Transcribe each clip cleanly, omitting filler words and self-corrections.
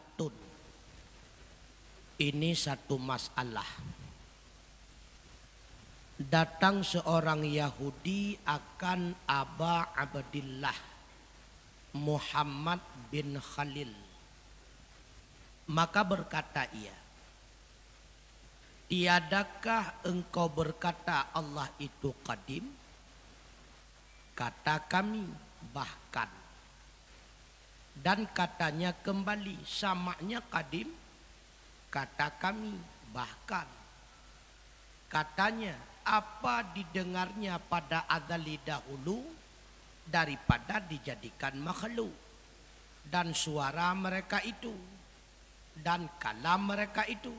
mas'alatun. Ini satu masalah. Datang seorang Yahudi akan Aba Abdillah Muhammad bin Khalil. Maka berkata ia, tiadakah engkau berkata Allah itu qadim? Kata kami, bahkan. Dan katanya kembali, samanya qadim? Kata kami, bahkan. Katanya, apa didengarnya pada azali dahulu daripada dijadikan makhluk. Dan suara mereka itu, dan kalam mereka itu.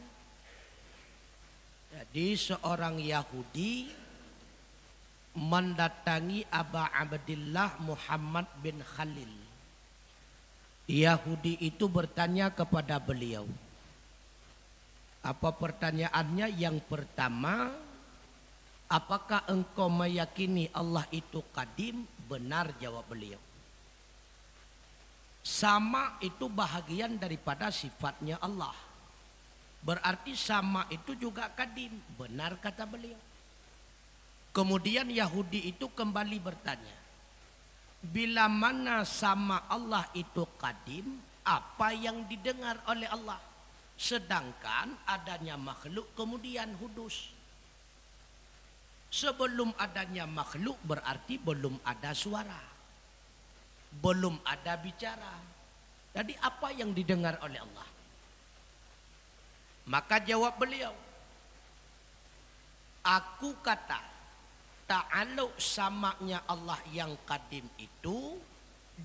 Jadi seorang Yahudi mendatangi Aba Abdillah Muhammad bin Khalil. Yahudi itu bertanya kepada beliau. Apa pertanyaannya? Yang pertama, apakah engkau meyakini Allah itu qadim? Benar, jawab beliau. Sama itu bahagian daripada sifatnya Allah. Berarti sama itu juga qadim. Benar, kata beliau. Kemudian Yahudi itu kembali bertanya, bila mana sama Allah itu qadim, apa yang didengar oleh Allah? Sedangkan adanya makhluk kemudian hudus. Sebelum adanya makhluk berarti belum ada suara, belum ada bicara. Jadi apa yang didengar oleh Allah? Maka jawab beliau, aku kata ta'aluk samanya Allah yang qadim itu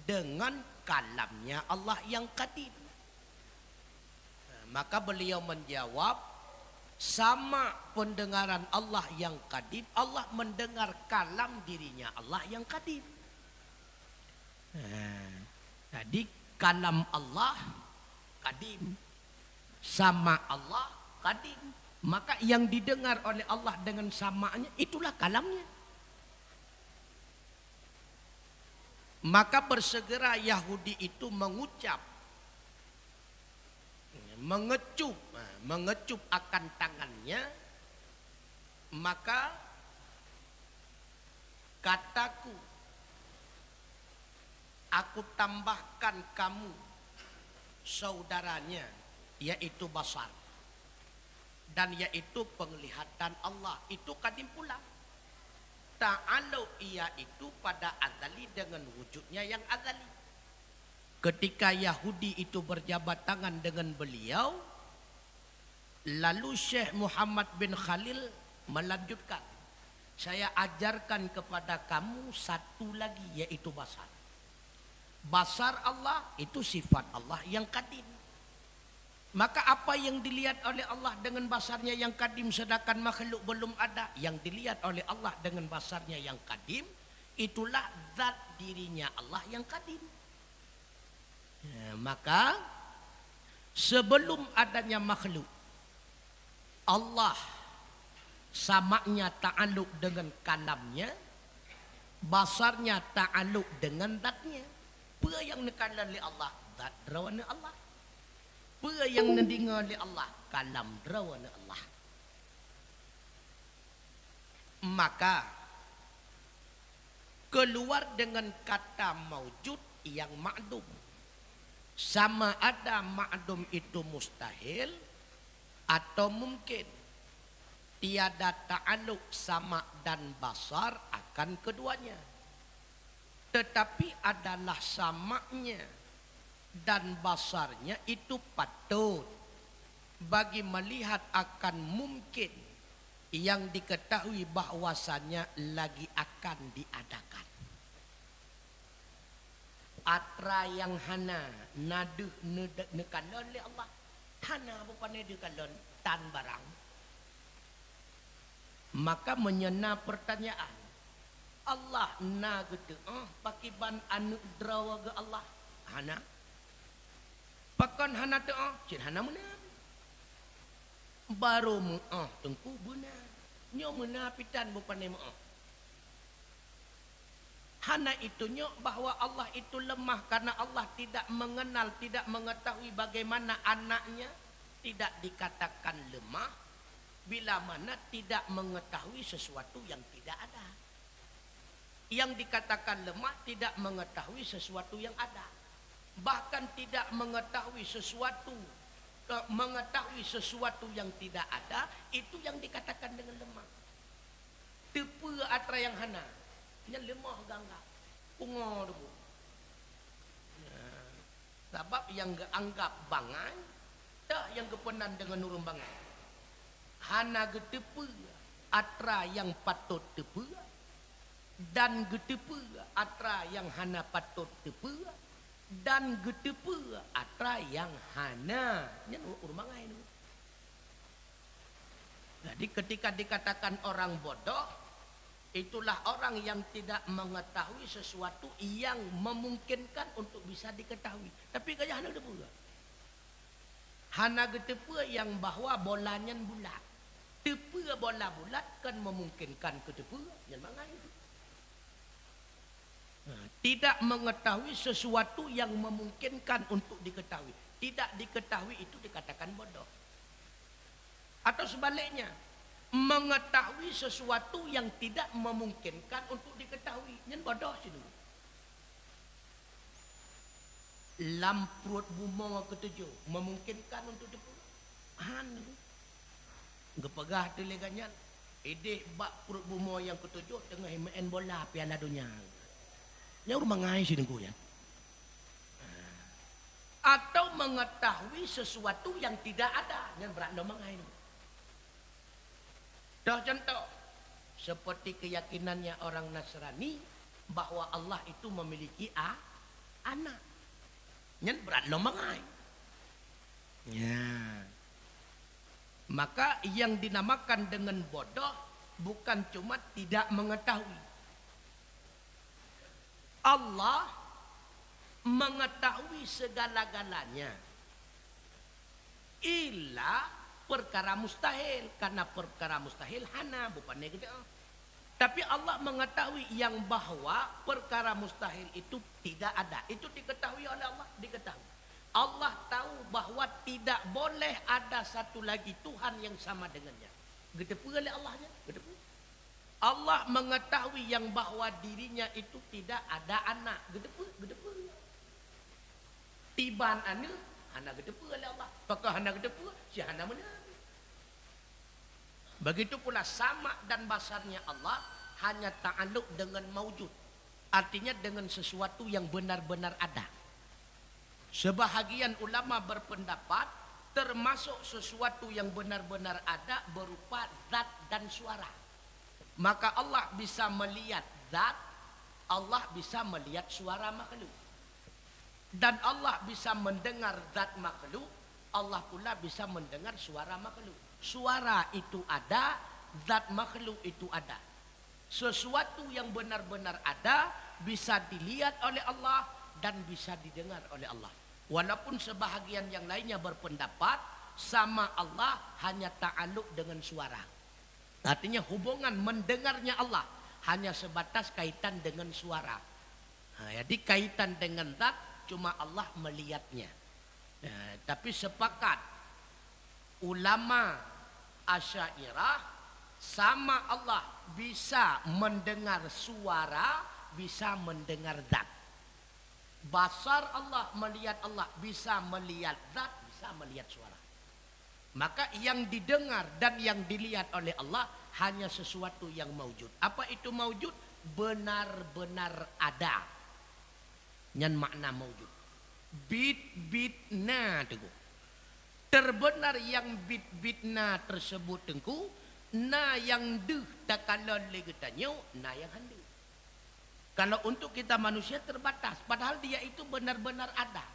dengan kalamnya Allah yang qadim. Maka beliau menjawab, sama pendengaran Allah yang qadim, Allah mendengar kalam dirinya Allah yang qadim. Jadi kalam Allah qadim, sama Allah qadim. Maka yang didengar oleh Allah dengan samanya itulah kalamnya. Maka bersegera Yahudi itu mengecup akan tangannya. Maka kataku, aku tambahkan kamu saudaranya, yaitu basar, dan yaitu penglihatan Allah, itu qadim pula. Ta'alu ia itu pada azali dengan wujudnya yang azali. Ketika Yahudi itu berjabat tangan dengan beliau, lalu Syekh Muhammad bin Khalil melanjutkan, saya ajarkan kepada kamu satu lagi, yaitu basar. Basar Allah itu sifat Allah yang qadim. Maka apa yang dilihat oleh Allah dengan basarnya yang qadim sedangkan makhluk belum ada, yang dilihat oleh Allah dengan basarnya yang qadim, itulah zat dirinya Allah yang qadim. Maka sebelum adanya makhluk, Allah samanya ta'aluk dengan kalamnya, basarnya ta'aluk dengan zatnya. Apa yang dikatakan oleh Allah? Zat rawana Allah. Apa yang mendengar oleh Allah? Kalam rawana Allah. Maka keluar dengan kata maujud yang ma'dum. Sama ada ma'dum itu mustahil atau mungkin. Tiada ta'aluk sama dan basar akan keduanya. Tetapi adalah samanya dan basarnya itu patut bagi melihat akan mungkin yang diketahui bahwasannya lagi akan diadakan. Atra yang hana naduh nekalon oleh Allah, hana bukan nekalon tan barang. Maka menyena pertanyaan, Allah na gitu, pakiban anu drawa ke Allah, hana. Pakan hana tu, cin hana mana? Baru tengku benar, nyo mana pitan bukan nemo. Hana itunya bahwa Allah itu lemah karena Allah tidak mengenal, tidak mengetahui bagaimana anaknya, tidak dikatakan lemah bila mana tidak mengetahui sesuatu yang tidak ada. Yang dikatakan lemah tidak mengetahui sesuatu yang ada. Bahkan tidak mengetahui sesuatu yang tidak ada, itu yang dikatakan dengan lemah. Tepe atra yang hana, yang lemah gangga, pungo dulu. Sebab yang anggap bangai, tak yang kepenan dengan urung bangai. Hana getepe atra yang patut tepe, dan getepe atra yang hana patut tepe, dan getepe atra yang hana yang urung bangai dulu. Jadi ketika dikatakan orang bodoh, itulah orang yang tidak mengetahui sesuatu yang memungkinkan untuk bisa diketahui. Tapi kaya hana getepe. Hana getepe yang bahwa bolanya bulat. Tepe bola bulat kan memungkinkan ketepe yang mangai. Tidak mengetahui sesuatu yang memungkinkan untuk diketahui. Tidak diketahui itu dikatakan bodoh. Atau sebaliknya, mengetahui sesuatu yang tidak memungkinkan untuk diketahui. Yang bodoh sih dulu. Lamprut bumong ketujuh memungkinkan untuk dipulih. Gepegah tu leganyan. Edek bak perut bumong yang ketujuh tengah main bola piala dunia. Yang rumah ngai sih dengku ya. Atau mengetahui sesuatu yang tidak ada. Yang beranda mengai. Dah contoh, seperti keyakinannya orang Nasrani bahwa Allah itu memiliki anak. Yang berat lomangai. Ya. Maka yang dinamakan dengan bodoh bukan cuma tidak mengetahui. Allah mengetahui segala-galanya. Illa perkara mustahil, karena perkara mustahil hana bukan negatif. Tapi Allah mengetahui yang bahwa perkara mustahil itu tidak ada. Itu diketahui oleh Allah, diketahui. Allah tahu bahwa tidak boleh ada satu lagi Tuhan yang sama dengannya. Gedepu oleh Allahnya, gedepu. Allah mengetahui yang bahwa dirinya itu tidak ada anak, gedepu, gedepu. Tiban anu hana gedepu oleh Allah. Apakah hana gedepu? Si hana mana? Begitu pula sama dan basarnya Allah hanya ta'aluk dengan maujud. Artinya dengan sesuatu yang benar-benar ada. Sebahagian ulama berpendapat termasuk sesuatu yang benar-benar ada berupa zat dan suara. Maka Allah bisa melihat zat, Allah bisa melihat suara makhluk. Dan Allah bisa mendengar zat makhluk, Allah pula bisa mendengar suara makhluk. Suara itu ada, zat makhluk itu ada. Sesuatu yang benar-benar ada bisa dilihat oleh Allah dan bisa didengar oleh Allah. Walaupun sebahagian yang lainnya berpendapat sama Allah hanya ta'aluk dengan suara. Artinya hubungan mendengarnya Allah hanya sebatas kaitan dengan suara. Jadi kaitan dengan zat cuma Allah melihatnya. Tapi sepakat ulama Asy'ariyah sama Allah bisa mendengar suara, bisa mendengar zat. Basar Allah melihat Allah, bisa melihat zat, bisa melihat suara. Maka yang didengar dan yang dilihat oleh Allah hanya sesuatu yang maujud. Apa itu maujud? Benar-benar ada. Yang makna maujud. Bit-bitna teguh. Terbenar yang bit-bitna tersebut tengku, na yang deh tak kalau lagi tanya, na yang handu. Kalau untuk kita manusia terbatas, padahal dia itu benar-benar ada.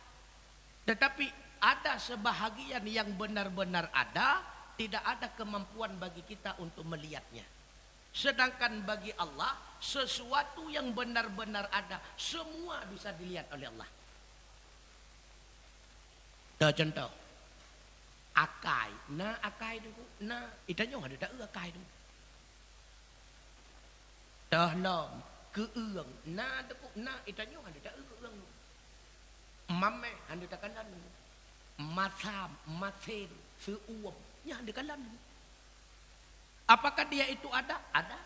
Tetapi ada sebahagian yang benar-benar ada, tidak ada kemampuan bagi kita untuk melihatnya. Sedangkan bagi Allah, sesuatu yang benar-benar ada, semua bisa dilihat oleh Allah. Contoh. Akai, na akai tu, na itanya ada tak akai tu. Dah lah, keung na deku na itanyo handa da keung mame handa da kanan masam masin seuap nya handa kanan. Apakah dia itu ada? Ada.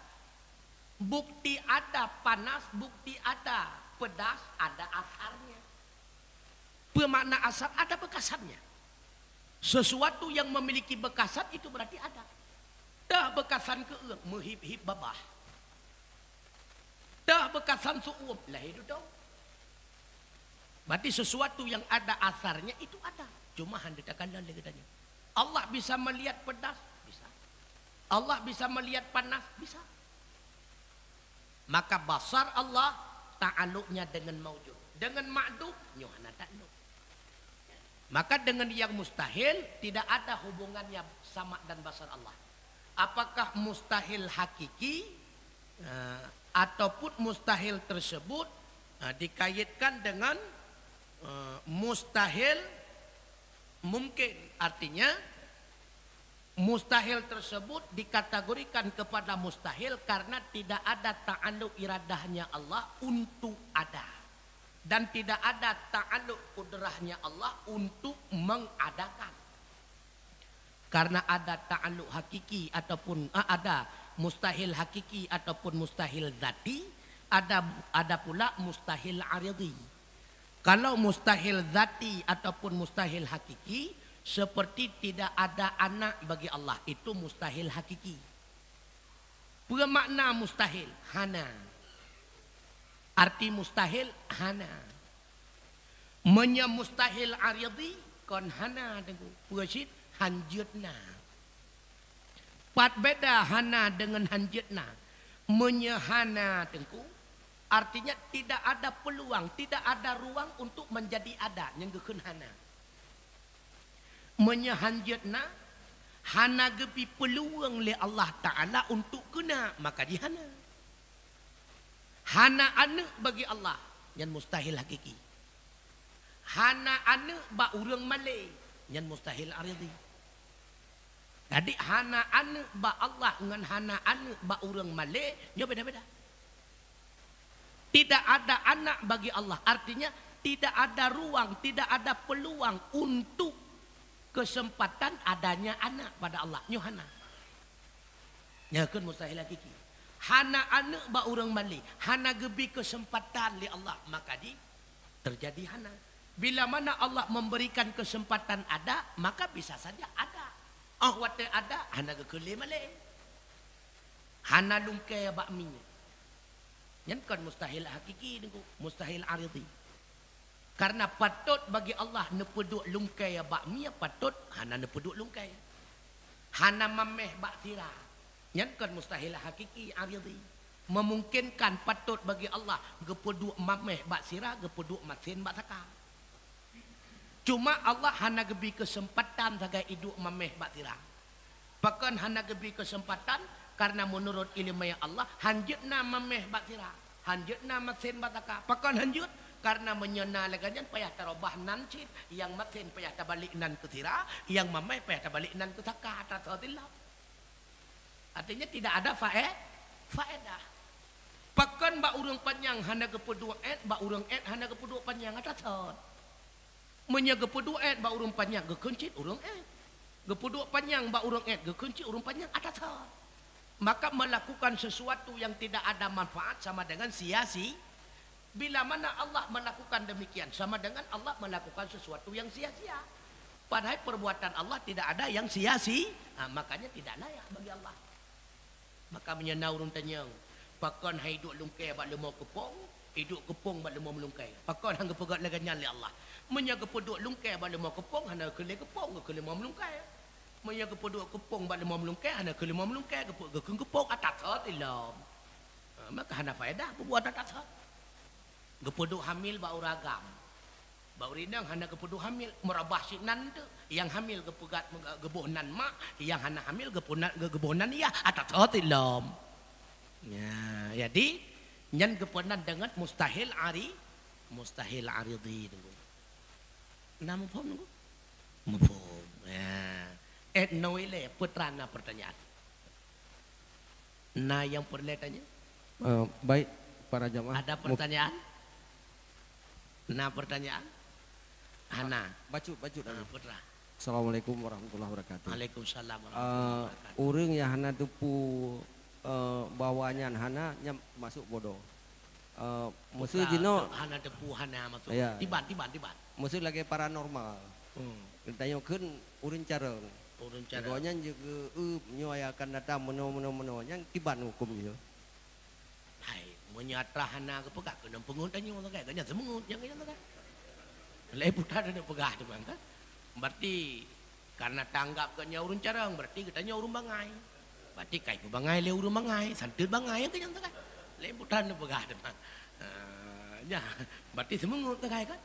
Bukti ada panas, bukti ada pedas, ada asarnya. Pemakna asar ada bekasannya. Sesuatu yang memiliki bekasan itu berarti ada. Dah bekasan keung menghip-hip babah. Dah bekasan suup lah itu dong. Berarti sesuatu yang ada asarnya itu ada. Cuma hendakan dan legatanya. Allah bisa melihat pedas, bisa. Allah bisa melihat panas, bisa. Maka basar Allah ta'aluknya dengan maujud. Dengan ma'dum, nyohana ta'aluk. Maka dengan yang mustahil tidak ada hubungannya sama dan basar Allah. Apakah mustahil hakiki ataupun mustahil tersebut dikaitkan dengan mustahil mungkin. Artinya mustahil tersebut dikategorikan kepada mustahil karena tidak ada ta'aluk iradahnya Allah untuk ada. Dan tidak ada ta'aluk kudrahnya Allah untuk mengadakan. Karena ada ta'aluk hakiki ataupun ada mustahil hakiki ataupun mustahil zati, ada pula mustahil aridhi. Kalau mustahil zati ataupun mustahil hakiki, seperti tidak ada anak bagi Allah, itu mustahil hakiki. Bermakna mustahil hana. Arti mustahil hana. Menya mustahil aridhi kon hana dengan puasit hanjutna. Pat beda hana dengan hanjutna. Menyehana tengku. Artinya tidak ada peluang, tidak ada ruang untuk menjadi ada. Yang gekun hana. Menyehanjutna. Hana gepi peluang le Allah Ta'ala untuk kena. Maka dihana. Hana anak bagi Allah. Yang mustahil hakiki. Hana anak ba urang malay. Yang mustahil aridhi. Jadi hana anak ba Allah dengan hana anak ba urang malay, dia beda-beda. Tidak ada anak bagi Allah, artinya tidak ada ruang, tidak ada peluang untuk kesempatan adanya anak pada Allah. Nyo hana. Nyakeun mustahil hakiki. Hana anak ba urang malay, hana gebi kesempatan li Allah, maka terjadi hana. Bila mana Allah memberikan kesempatan ada, maka bisa saja ada. Oh wate ada, hana gekele malay. Hana lungkai bakminya. Yang kan mustahil hakiki dengan mustahil aridhi. Karena patut bagi Allah nepeduk lungkai bakmi, patut hana nepeduk lungkai. Hana mameh bak tira. Yang kan mustahil hakiki aridhi. Memungkinkan patut bagi Allah gepeduk mameh bak sirah, gepeduk masin bak takar. Cuma Allah hana gebi kesempatan sagai hidup mameh batirah. Pakan hana gebi kesempatan karena menurut ilmu yang Allah hanjutna mameh batirah, hanjutna masin bataka. Pakan hanjut karena menyena leganyan payah terobah nancit, yang masin payah terbalik nan ketira, yang mameh payah terbalik nan ketaka. Artinya tidak ada faedah. Pakan ba urang panjang hana gepedua ba urang hana gepedua panjang atat. Menyaga peduk ba urang panjang gekencit urang gepeduk panjang ba urang gekencit urang panjang atas. Maka melakukan sesuatu yang tidak ada manfaat sama dengan sia-sia. Bila mana Allah melakukan demikian sama dengan Allah melakukan sesuatu yang sia-sia. Padahal perbuatan Allah tidak ada yang sia-sia. Makanya tidak layak bagi Allah. Maka menyena urang tanyang, pakon hidup lungkai ba lemau kepong, hidup kepong ba lemau melungkai. Pakon hang pegat leganyan li Allah. Menyaga peduk lungkai ba lemau kepong hana kele kepong ke lemau melungkai. Menyaga peduk kepong ba lemau melungkai hana ke lemau melungkai ke kepong atas ilam. Maka hana faedah perbuatan atas. Gepeduk hamil ba uragam. Ba urinang hana gepeduk hamil merabah sinan tu. Yang hamil gepegat gebohnan mak, yang hana hamil gebohnan iya atas ilam. Ya, jadi nyan gepenan dengan mustahil aridhi tu. Nama pun nunggu, mufum. Ya, noile pertanyaan. Nah yang perle tanya. Baik, para jamaah. Ada pertanyaan? Nah, pertanyaan? Hana. Bacut. Putra. Assalamualaikum warahmatullahi wabarakatuh. Waalaikumsalam warahmatullahi wabarakatuh. Orang yang hana tupu bawanya hana masuk bodoh. Musuh jino Hana depu hana masuk. Iya. Tiban. musuh lagi paranormal. Tanya kan urun cara. Urun cara. Pokoknya juga nyoya akan datang meno yang tiban hukum itu. Hai, menyatra hana ke pegah kena pengut tanya orang kayak kena semengut yang kan. Leputan ada pegah tu bang kan. Berarti karena tanggap kena urun cara berarti katanya urun bangai. Berarti kai ku bangai le urun bangai, santet bangai yang kena kan. Leputan ada pegah tu bang. Ya, berarti semengut kan kan.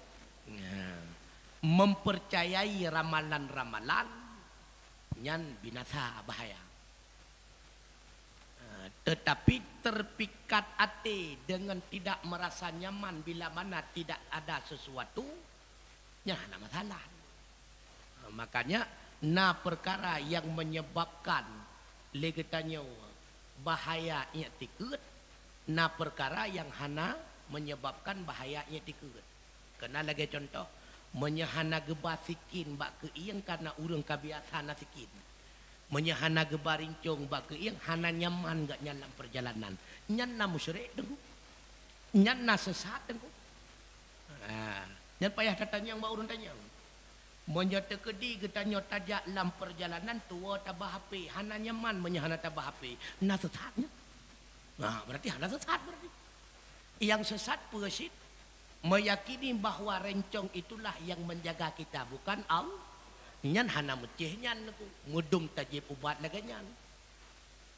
Mempercayai ramalan-ramalan nyan binasa bahaya. Tetapi terpikat hati dengan tidak merasa nyaman bila mana tidak ada sesuatu, nya ada masalah. Makanya perkara yang menyebabkan legetanya bahaya nya tikut, perkara yang hana menyebabkan bahaya nya tikut. Kena lagi contoh, menyahana gebasikin bak keiang karena urang kabiasaan nasikin. Menyahana gebarincong bak keiang hana nyaman gak nyalam perjalanan. Nyana musyrik dengku. Nyana sesat dengku. Nyan payah tatanya yang mau urun tanya. Menyata kedi getanya tajak dalam perjalanan tua tabah HP. Hana nyaman menyahana tabah HP. Nah sesatnya. Nah berarti hana sesat berarti. Yang sesat persit meyakini bahwa rencong itulah yang menjaga kita, bukan Allah. Nyan hana mecehnya ngudum tajib ubat lagi nyan.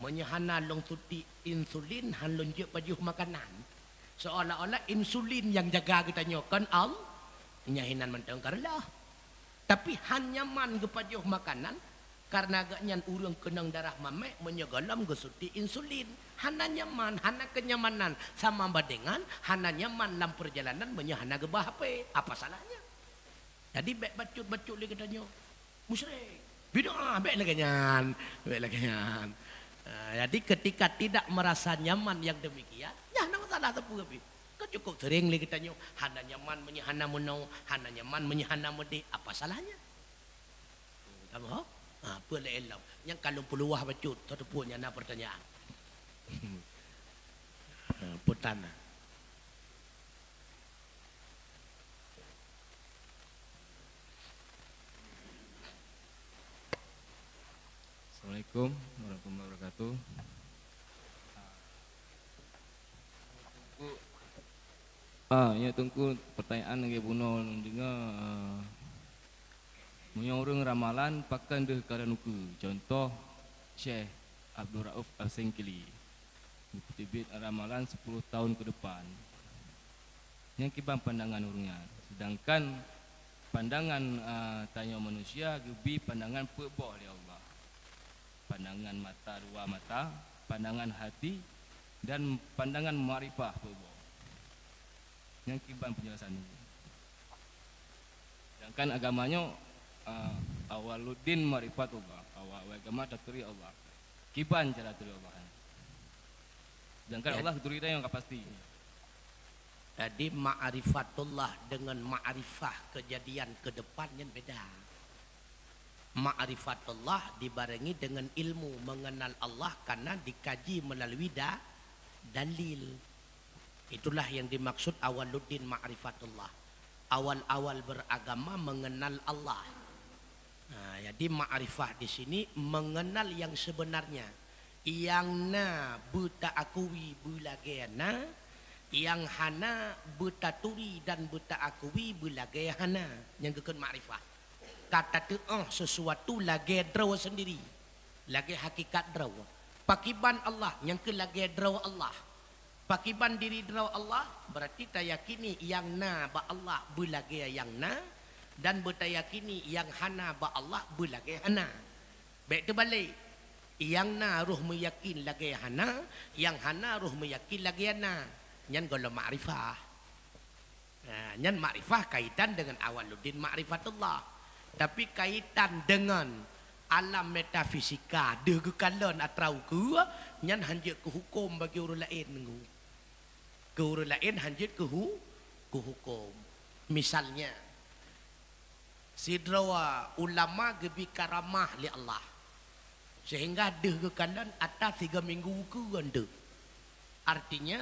Menyahana long suti insulin han lonjek baju makanan. Seolah-olah insulin yang jaga kita nyokan Allah. Nyahinan mentengkarlah. Tapi hanya man gepajuh makanan karena agak nyan urang kenang darah mamek menyegalam gesuti insulin. Hana nyaman, hana kenyamanan sama badengan, hana nyaman dalam perjalanan menyahana gebah HP. Apa salahnya? Jadi bek bacut lagi katanya musyrik. Bid'ah bek lagi nyan. Jadi ketika tidak merasa nyaman yang demikian, ya nama salah tepu tapi. Kan cukup sering lagi katanya hana nyaman menyahana menau, hana nyaman menyahana mede. Apa salahnya? Kamu? Apa elam? Yang kalau peluah bacut, satu punya pertanyaan. Putana. Assalamualaikum warahmatullahi wabarakatuh. Ya tunggu pertanyaan lagi buno dengar orang ramalan pakan deh karanuku. Contoh Syekh Abdul Rauf Al-Sengkili. Tibit ramalan 10 tahun ke depan. Yang kibang pandangan orangnya. Sedangkan pandangan tanya manusia gebi pandangan pebah oleh Allah. Pandangan mata dua mata, pandangan hati dan pandangan ma'rifah pebah. Yang kibang penjelasan ini. Sedangkan agamanya awaluddin ma'rifat Allah. Awal agama daturi Allah. Kiban cara turi Allah. Sedangkan Allah turi yang pasti. Jadi ma'rifatullah dengan ma'rifah kejadian ke depannya beda. Ma'rifatullah dibarengi dengan ilmu mengenal Allah karena dikaji melalui dalil. Itulah yang dimaksud awaluddin ma'rifatullah. Awal-awal beragama mengenal Allah. Nah, jadi ma'rifah di sini mengenal yang sebenarnya. Yang na buta akui bulagena, yang hana buta turi dan buta akui bulagena. Yang kekun ma'rifah. Kata tu sesuatu lagi draw sendiri. Lagi hakikat draw. Pakiban Allah yang ke lagi draw Allah. Pakiban diri draw Allah berarti tayakini yang na ba Allah bulage yang na dan bertayakini yang hana ba Allah bulage hana. Baik terbalik. Yang na ruh meyakin lagi hana, yang hana ruh meyakin lagi hana. Nyan golong ma'rifah. Nyan ma'rifah kaitan dengan awaluddin ma'rifatullah. Tapi kaitan dengan alam metafisika degekalon atrau ke nyan hanjek ke hukum bagi orang lain nenggu. Ke urang lain hanjut ke hukum. Misalnya sidrawa ulama gebi karamah li Allah. Sehingga deh ke kanan atas 3 minggu ke anda. Artinya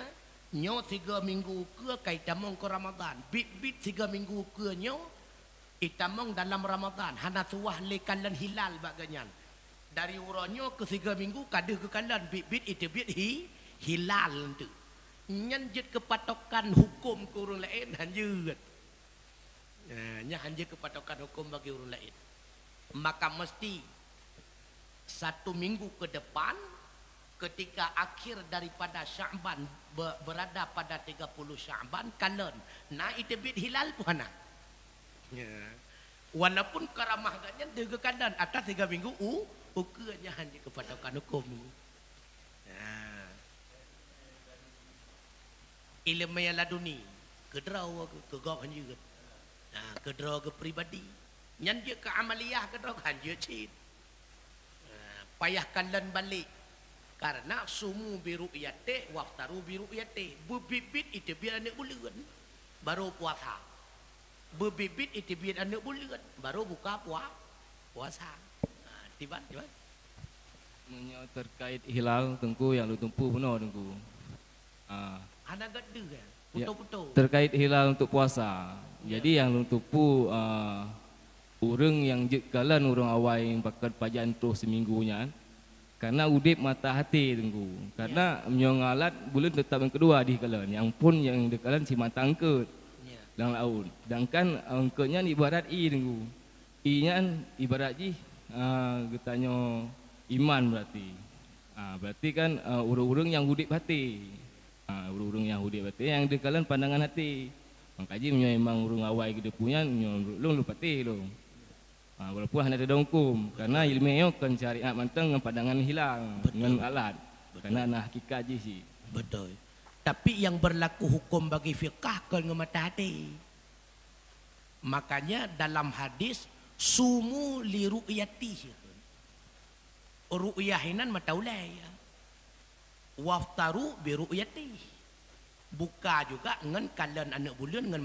nyo 3 minggu ke kai tamong ke Ramadan. Bit 3 minggu ke nyo itamong dalam Ramadan. Hana tuah le kalan hilal baganyan. Dari uranyo ke 3 minggu kadeh ke kalan bit itu bit hilal tu. Nyanjut kepatokan hukum ke urang lain hanjut. Nya hanjut kepatokan hukum bagi urang lain. Maka mesti 1 minggu ke depan ketika akhir daripada Sya'ban berada pada 30 Sya'ban kalan. Nah itu bit hilal puana. Ya. Walaupun karamah ganya dega kanan atas 3 minggu ukanya hanya kepatokan hukum. Nah. Ilmu yang laduni kedraw ke gop hanya. Nah, kedraw ke pribadi. Nyan je ke amaliyah kedraw hanya cit. Payah kalan balik karena sumu biru yate waftaru biru yate bebibit itu biar anak bulan baru puasa bebibit itu biar anak bulan baru buka puasa tiba terkait hilal tengku yang lu tumpu benar tengku ada gede kan putu-putu terkait hilal untuk puasa jadi yang lu tumpu orang yang jekalan orang awal yang pakai pajan terus seminggunya karena udip mata hati tengku karena menyongalat bulan tetap yang kedua di kalan yang pun yang dekalan si mata angkut dalam laut sedangkan angkutnya ibarat i tengku i nya ibarat ji getanya iman berarti kan urung-urung yang udip hati urung-urung yang udip hati yang dekalan pandangan hati mangkaji memang urung awal gede punya lu lupati lu walaupun hanya ada hukum karena ilmiah kan syariat manteng dengan pandangan hilang dengan alat karena nah hakikat je sih betul tapi yang berlaku hukum bagi fiqah kan ngemata hati makanya dalam hadis sumu li ru'yati ru'yahinan mataulai waftaru bi ru'yati buka juga ngan kalan anak bulan ngan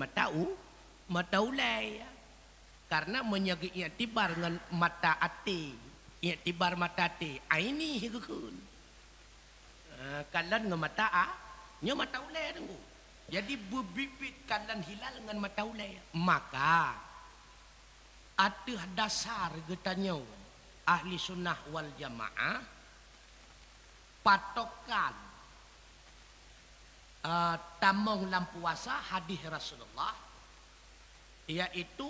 mataulai karena menyagi i'tibar dengan mata hati i'tibar mata hati ini hikun kalan dengan mata nya mata ulai tunggu jadi bebibit kalan hilal dengan mata ulai maka ada dasar getanya ahli sunnah wal jamaah patokan tamong lampu puasa hadis Rasulullah yaitu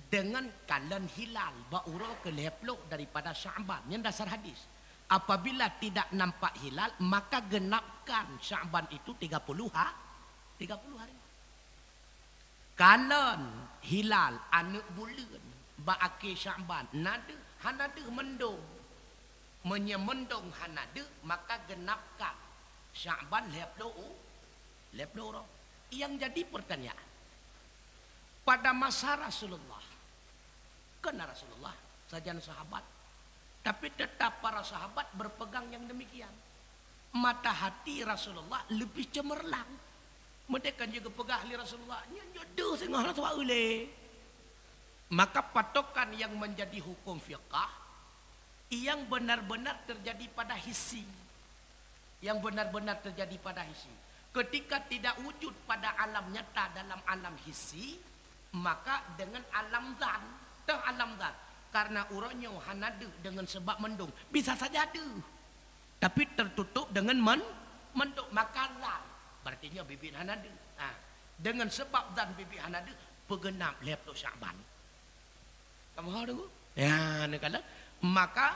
dengan kalan hilal baura ke leplok daripada Sya'ban yang dasar hadis apabila tidak nampak hilal maka genapkan Sya'ban itu 30 hari kalan hilal anak bulan ba'ake Sya'ban nada hanada mendung menyemendung hanada maka genapkan Sya'ban leplok yang jadi pertanyaan pada masa Rasulullah kena Rasulullah sajian sahabat tapi tetap para sahabat berpegang yang demikian mata hati Rasulullah lebih cemerlang mereka juga pegang ahli Rasulullah nyodoh sengah Rasulullah oleh maka patokan yang menjadi hukum fiqah yang benar-benar terjadi pada hisi yang benar-benar terjadi pada hisi ketika tidak wujud pada alam nyata dalam alam hisi maka dengan alam zat karena urangnya hanadu dengan sebab mendung bisa saja ada tapi tertutup dengan mendung maka zat berarti bibit hanadu dengan sebab zat bibit hanadu pegenap laptop Sya'ban kamu tahu ya nekala maka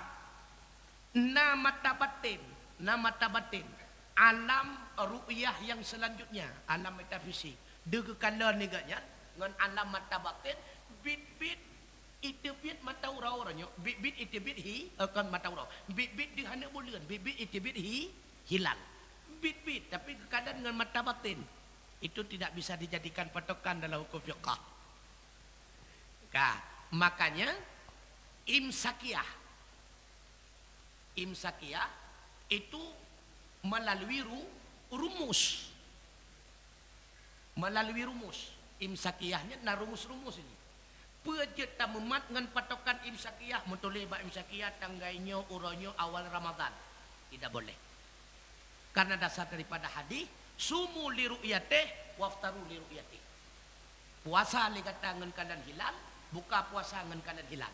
nama tabatin alam ru'yah yang selanjutnya alam metafisik degekala neganya dengan alam mata batin bit itu bit mata urang-orangnya bit itu bit akan mata urang bit di hana bulan bit itu bit hilal bit tapi keadaan dengan mata batin itu tidak bisa dijadikan patokan dalam hukum fiqh makanya imsakiyah itu melalui rumus melalui rumus imsakiyahnya na rumus-rumus ini. Pejerta memat ngan patokan imsakiyah mutole ba imsakiyah tanggainya uronyo awal Ramadan. Tidak boleh. Karena dasar daripada hadis sumu li ru'yatih waftaru li ru'yatih. Puasa li kata ngan kanan hilal, buka puasa ngan kanan hilal.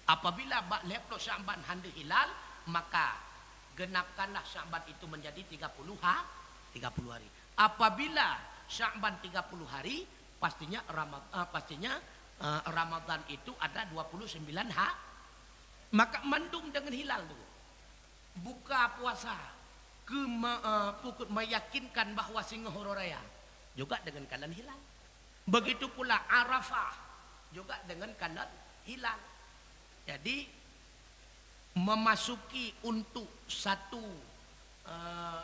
Apabila bak leplo Sya'ban hande hilal, maka genapkanlah Sya'ban itu menjadi 30 hari. Apabila Sya'ban 30 hari, pastinya Ramadan itu ada 29 hari. Maka mandung dengan hilal dulu. Buka puasa pukul meyakinkan bahwa singa hororaya juga dengan kanan hilal. Begitu pula Arafah juga dengan kanan hilal. Jadi memasuki untuk satu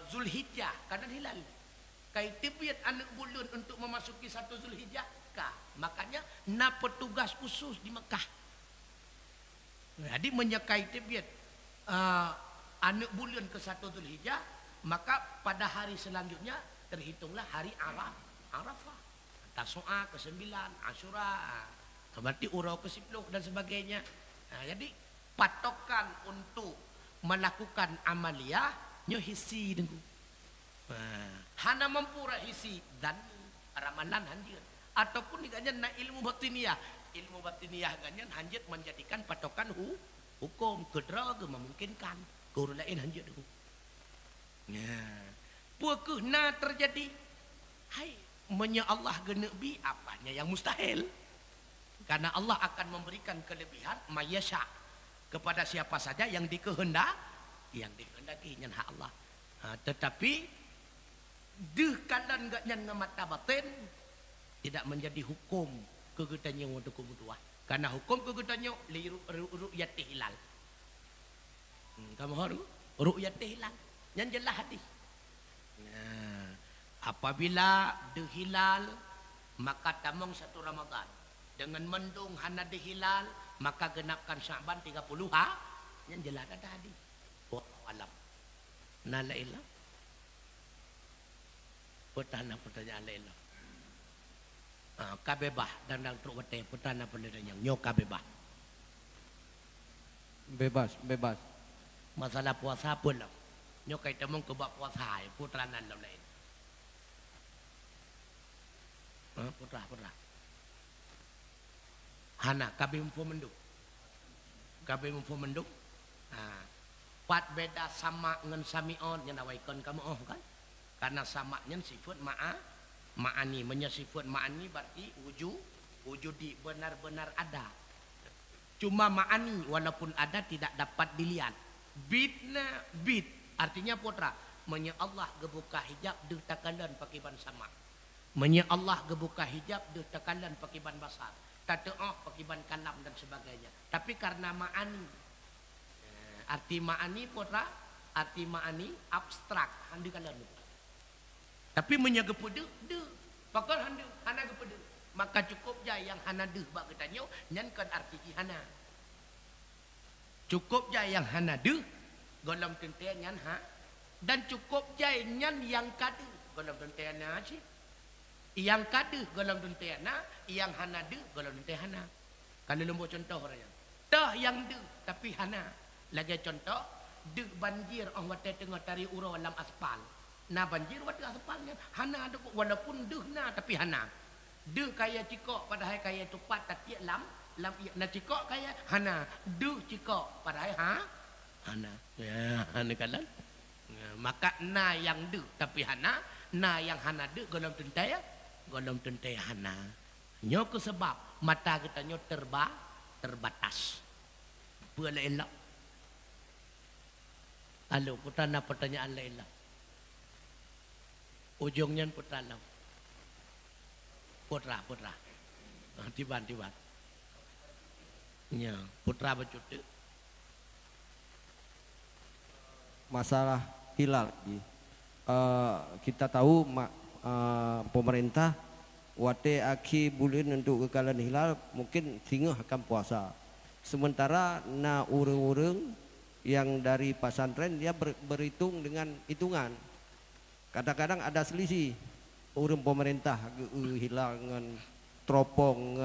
Zulhijjah kanan hilal. Kai tibiat anak bulan untuk memasuki satu Zulhijjah kah? Makanya na petugas khusus di Mekah. Jadi menyekai tibiat anak bulan ke satu Zulhijjah, maka pada hari selanjutnya terhitunglah hari Arafah. Tasu'a ke-9, Asyura, berarti urau ke-10 dan sebagainya. Nah, jadi patokan untuk melakukan amaliyah nyo hisi dengku. Hana mampura hisi dan ramalan hanjir ataupun diganya na ilmu batiniyah. Ilmu batiniyah ganyan hanjir menjadikan patokan hukum kedra memungkinkan guru lain hanjir dengku. Nah, puakuh na terjadi hai menya Allah genebi apanya yang mustahil. Karena Allah akan memberikan kelebihan mayasya kepada siapa saja yang dikehendaki nyan hak Allah. Tetapi deh kalan gak nyan ngamata batin tidak menjadi hukum kegetannya untuk kebutuhan. Karena hukum kegetannya li ru'yati hilal. Kamu harus ru'yati hilal. Yang jelas hadis. Nah, apabila deh hilal maka tamong satu Ramadan. Dengan mendung hana deh hilal maka genapkan Sya'ban 30 hari. Yang jelas ada hadis. Alam. Nala ilah. Pertanyaan ilah. Kabebah dan dang truk wate pertanyaan penderanya nyo kabebah. Bebas. Masalah puasa pun lah. Nyo kay tamong kebak puasa putranan lain. Putra. Hana kabe mumpu menduk. Pat beda sama ngen samion yang nawaikan kamu kan? Karena sama nyen sifat ma'ani menyesifat ma'ani berarti wujudi benar-benar ada. Cuma ma'ani walaupun ada tidak dapat dilihat. Bid artinya putra menya Allah gebuka hijab deh takalan pakai ban sama. Menya Allah gebuka hijab deh takalan pakai ban basar. Tate'ah pakai ban kalam dan sebagainya. Tapi karena ma'ani arti ma'ani putra arti ma'ani abstrak handi kalan. Tapi menyagepude de pakal hana gepude. Maka cukup ja yang hana de bak ketanyo nyan kan arti hana. Cukup ja yang hana de golom tente nyan ha dan cukup ja nyan yang kadu golom tente na sih. Yang kadu golom tente na, yang hana de golom tente hana. Kalau lembu contoh orangnya. Tah yang de tapi hana. Lagi contoh de banjir orang wate tengah tari urau dalam aspal. Na banjir wate aspalnya hana ada walaupun de na tapi hana. De kaya cikok padahal kaya tupat tapi lam na cikok kaya hana. De cikok padahal hana. Ya, hana kalan. Maka na yang de tapi hana, na yang hana de golong tentai hana. Nyo ke sebab mata kita nyo terbatas. Pula elok. Halo, putana pertanyaan lain. Ujungnya putana. Putra. Tiban. Ya, putra bercuti. Masalah hilal. Kita tahu pemerintah wate aki bulan untuk kekalan hilal mungkin singa akan puasa. Sementara na urang-urang yang dari pesantren dia berhitung dengan hitungan. Kadang-kadang ada selisih. urang pemerintah hilang ngan teropong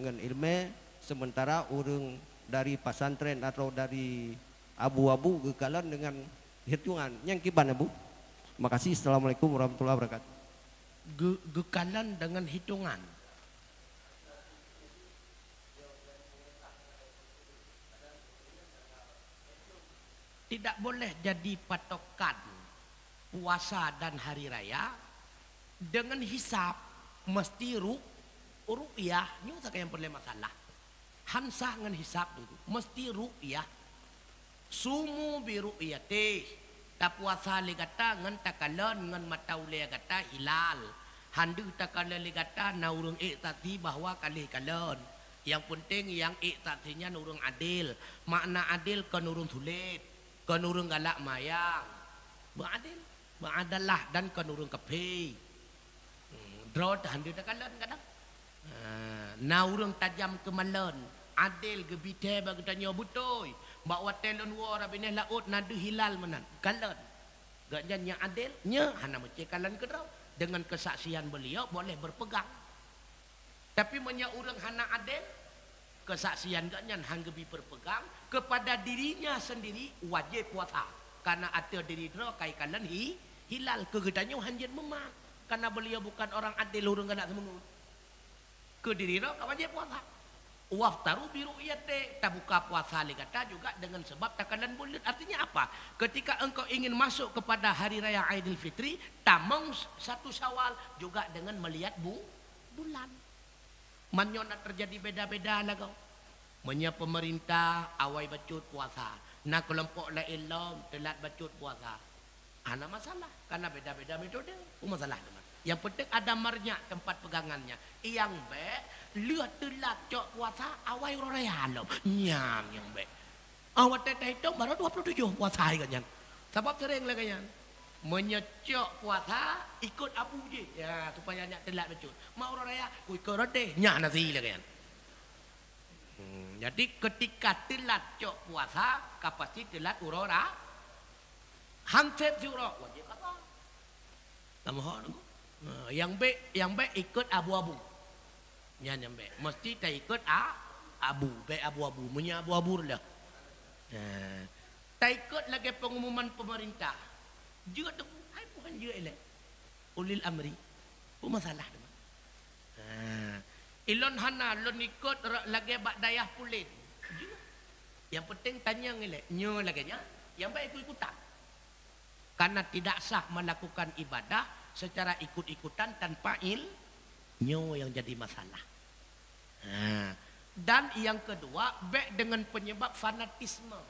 ngan ilmu, sementara urang dari pesantren atau dari abu-abu gekalan dengan hitungan. Yang gimana Bu? Makasih. Assalamualaikum warahmatullahi wabarakatuh. Gekalan dengan hitungan. Tidak boleh jadi patokan puasa dan hari raya dengan hisap mesti ru'yah. Ini usah yang boleh masalah. Hansah dengan hisap dulu mesti ru'yah. Sumu bi ru'yati. Ta puasa li kata ngan takalan ngan mataule kata hilal. Handu takalan li kata na urang iktati bahwa kali kalan. Yang penting yang iktatinya urang adil. Makna adil kan urang sulit. Kan urang galak mayang. Beradil, beadalah dan kan urang kepe. Draw handu takalan kadang. Na urang tajam kemalan. Adil gebite bagi tanya butoy. Bawa telon war abineh laut nadu hilal menan. Kalan. Gaknya yang adil nya hana mece kalan kedraw. Dengan kesaksian beliau boleh berpegang. Tapi menya urang hana adil kesaksian gaknya hang gebi berpegang kepada dirinya sendiri wajib puasa. Karena ada diri draw kai kalan hilal kegedannya hanjen memak. Karena beliau bukan orang adil urang kana semengut. Ke diri draw wajib puasa. Waftaru biru iyate, tak buka puasa kata juga dengan sebab takalan bulan. Artinya apa? Ketika engkau ingin masuk kepada hari raya Aidil Fitri, tamang 1 Syawal juga dengan melihat bulan. Manyona terjadi beda-beda lah kau. Menya pemerintah awai bacut puasa. Nah kelompok lain telat bacut puasa. Ada masalah karena beda-beda metode. Masalah teman. Yang penting ada marnya tempat pegangannya. Yang lihat telat cok puasa awai raya lo nyang yang baik awat teteh itu baru 27 puasa kan sebab sering lah kan menyecok puasa ikut abu je ya supaya nyak telat betul mau raya ku ikut rode nyak nasi lah kan jadi ketika telat cok puasa kapasi telat urora hanset surok wajib apa kamu yang baik ikut abu-abu nyambe mesti tak ikut abu-abu punya abu-abu lah. Tak ikut lagi pengumuman pemerintah. Juga tu ai bukan juga elek. Ulil amri. Apa masalah tu? Ilon hana lon ikut lagi bak dayah pulin. Yang penting tanya elek. Nyo lagi nya. Yang baik ikut-ikutan. Karena tidak sah melakukan ibadah secara ikut-ikutan tanpa nyo yang jadi masalah. Dan yang kedua, baik dengan penyebab fanatisme.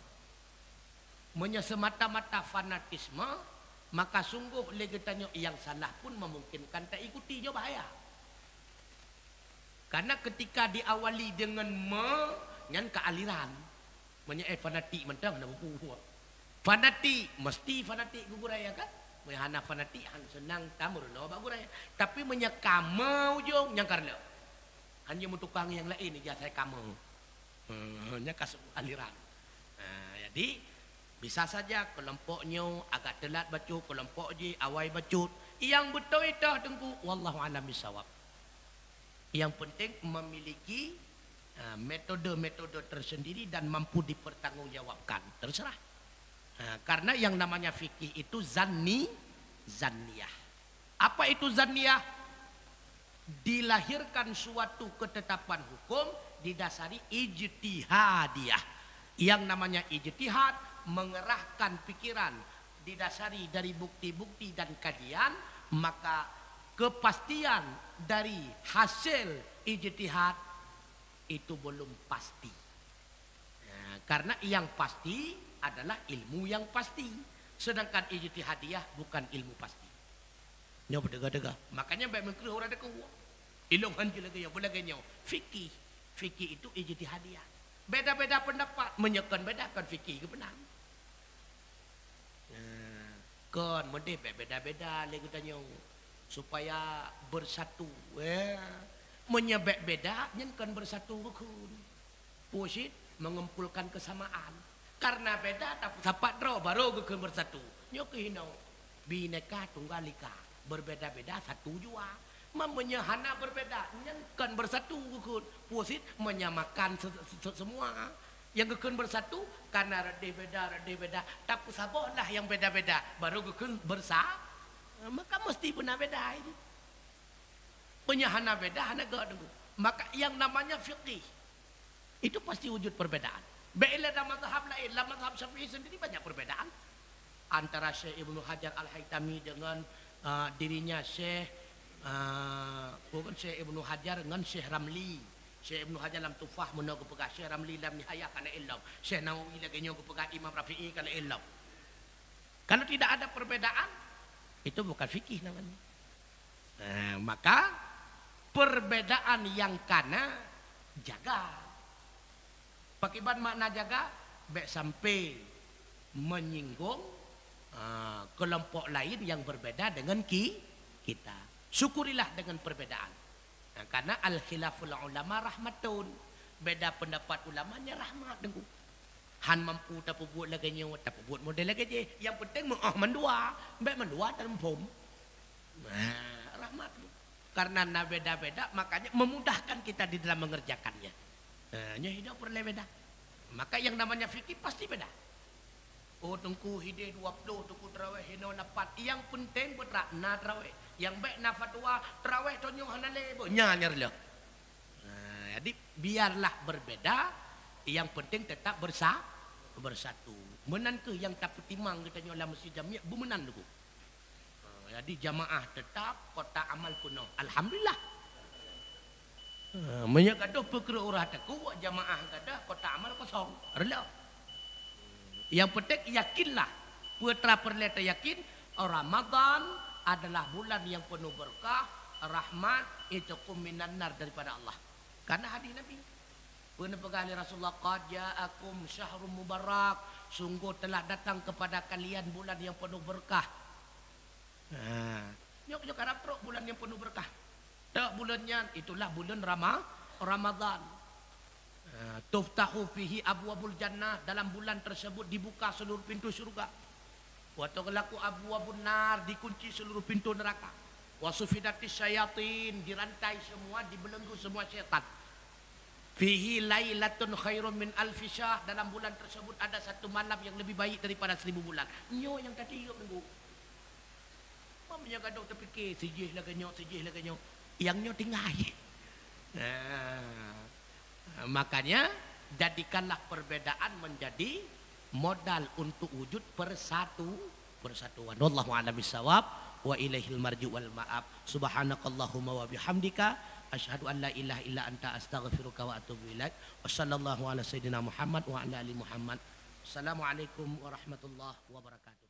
Semata-mata fanatisme, maka sungguh legitanyo yang salah pun memungkinkan tak ikuti jo bahaya. Karena ketika diawali dengan nyan kealiran, fanatik mentang na buku. Fanatik mesti fanatik guguraya kan? Hana fanatik han senang tamur lo baguraya. Tapi menyekamau jong yang karena hanya tukang yang lain ya saya kamu. Hanya kasih aliran. Jadi bisa saja kelompoknya agak telat bacut, kelompok je awai bacut. Yang betul itu tengku wallahu alam bisawab. Yang penting memiliki metode-metode tersendiri dan mampu dipertanggungjawabkan. Terserah. Karena yang namanya fikih itu zanniyah. Apa itu zanniyah? Dilahirkan suatu ketetapan hukum didasari ijtihadiyah. Yang namanya ijtihad mengerahkan pikiran didasari dari bukti-bukti dan kajian, maka kepastian dari hasil ijtihad itu belum pasti. Karena yang pasti adalah ilmu yang pasti, sedangkan ijtihadiyah bukan ilmu pasti. Nyo berdega-dega. Makanya baik mengkira orang ada kuat. Ilmuhan je lagi yang boleh nyo. Fikih itu ijtihadiyah. Beda-beda pendapat menyekan bedakan fikih ke benar. Kan mendeh beda-beda lagi tanya supaya bersatu. Menyebek beda nyenkan bersatu rukun. Pusit mengumpulkan kesamaan. Karena beda tapi sapat draw baru ke bersatu. Nyo kehinau bineka tunggal ika. berbeda-beda satu jua. Menyahana berbeda, kan bersatu kekun. Pusit menyamakan semua. Yang kekun bersatu karena rade beda. Tapi sabarlah yang beda-beda baru kekun bersatu. Maka mesti benar beda ini. Menyahana beda, hana gak dulu. Maka yang namanya fiqih itu pasti wujud perbedaan. Bila dalam mazhab lain, dalam mazhab Syafi'i sendiri banyak perbedaan antara Syekh Ibnu Hajar Al-Haytami dengan dirinya Syekh bukan Syekh Ibnu Hajar dengan Syekh Ramli. Syekh Ibnu Hajar dalam Tufah menaga pegah, Syekh Ramli dalam Nihayah kana ilmu. Syekh Nawawi lagi nyoga pegah Imam Rafi'i kana ilmu. Kalau tidak ada perbedaan, itu bukan fikih namanya. Maka perbedaan yang kana jaga. Pakiban makna jaga, baik sampai menyinggung kelompok lain yang berbeda dengan kita. Syukurilah dengan perbedaan. Karena al-khilaful ulama rahmatun. Beda pendapat ulamanya rahmat dengku. Han mampu tak buat lagi nyawa, tak buat model lagi je. Yang penting mendua, baik mendua dalam form. Rahmat. Karena beda-beda, makanya memudahkan kita di dalam mengerjakannya. Nya hidup berbeda. Maka yang namanya fikih pasti beda. Oh tengku hide 20 tengku terawih hino napat. Yang penting betra na terawih. Yang baik na fatwa terawih tonyong hanale bo nya nyarlo. Jadi biarlah berbeda, yang penting tetap bersatu. Menan ke yang tak petimang kita nyola masjid jamiah bumenan dulu. Jadi jamaah tetap, kota amal penuh. Alhamdulillah. Menyagaduh perkara urah teku jamaah gadah kota amal kosong. Rela. Yang penting yakinlah, putra perleta yakin Ramadan adalah bulan yang penuh berkah, rahmat, itqum minan nar daripada Allah. Karena hadis Nabi. Pernah pegali Rasulullah qad ja'akum syahrul mubarak, sungguh telah datang kepada kalian bulan yang penuh berkah. Nyok harap teruk bulan yang penuh berkah. Tak bulannya itulah bulan Ramadan. Tuftahu fihi abwabul jannah, dalam bulan tersebut dibuka seluruh pintu surga. Wa tughlaqu abwabun nar, dikunci seluruh pintu neraka. Wa sufidatis syayatin, dirantai semua, dibelenggu semua syaitan. Fihi lailatun khairun min alfi syahr, dalam bulan tersebut ada satu malam yang lebih baik daripada 1000 bulan. Nyo yang tadi yuk minggu. Mamanya gaduh terfikir sejih lagi nyo. Yang nyo tinggal. Makanya jadikanlah perbedaan menjadi modal untuk wujud persatuan. Wallahu a'lam bishawab wa ilaihil marji wal ma'ab. Subhanakallahumma wa bihamdika asyhadu an la ilaha illa anta astaghfiruka wa atubu ilaik. Wassallallahu ala sayyidina Muhammad wa ala ali Muhammad. Assalamualaikum warahmatullahi wabarakatuh.